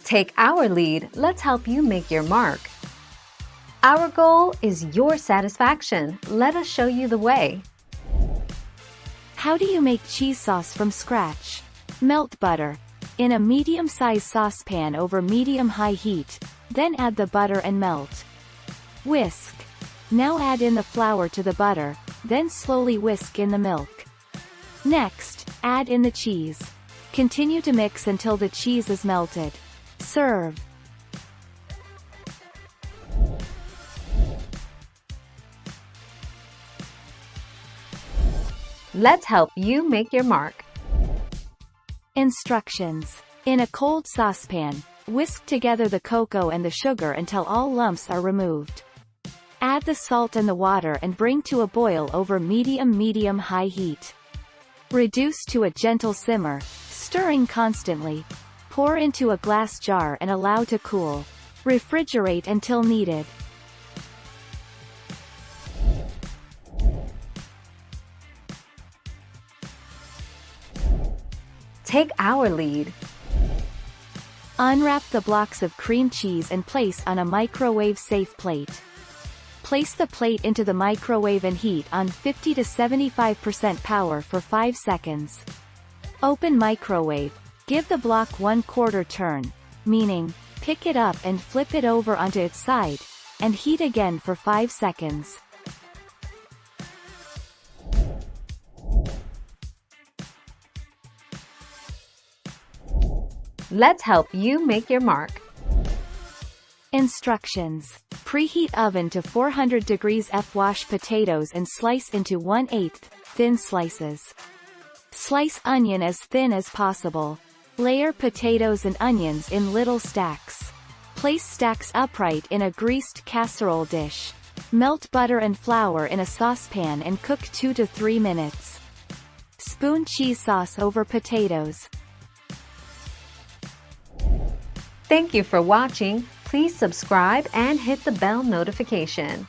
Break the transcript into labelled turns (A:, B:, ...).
A: Take our lead, let's help you make your mark. Our goal is your satisfaction. Let us show you the way.
B: How do you make cheese sauce from scratch? Melt butter in a medium-sized saucepan over medium-high heat, then add the butter and melt. Whisk. Now add in the flour to the butter, then slowly whisk in the milk. Next, add in the cheese. Continue to mix until the cheese is melted. Serve.
A: Let's help you make your mark.
B: Instructions. In a cold saucepan, whisk together the cocoa and the sugar until all lumps are removed. Add the salt and the water and bring to a boil over medium-high heat. Reduce to a gentle simmer, stirring constantly. Pour into a glass jar and allow to cool. Refrigerate until needed.
A: Take our lead.
B: Unwrap the blocks of cream cheese and place on a microwave-safe plate. Place the plate into the microwave and heat on 50 to 75% power for 5 seconds. Open microwave. Give the block 1/4 turn, meaning, pick it up and flip it over onto its side, and heat again for 5 seconds.
A: Let's help you make your mark.
B: Instructions. Preheat oven to 400 degrees F. Wash potatoes and slice into 1/8 thin slices. Slice onion as thin as possible. Layer potatoes and onions in little stacks. Place stacks upright in a greased casserole dish. Melt butter and flour in a saucepan and cook 2 to 3 minutes. Spoon cheese sauce over potatoes.
A: Thank you for watching. Please subscribe and hit the bell notification.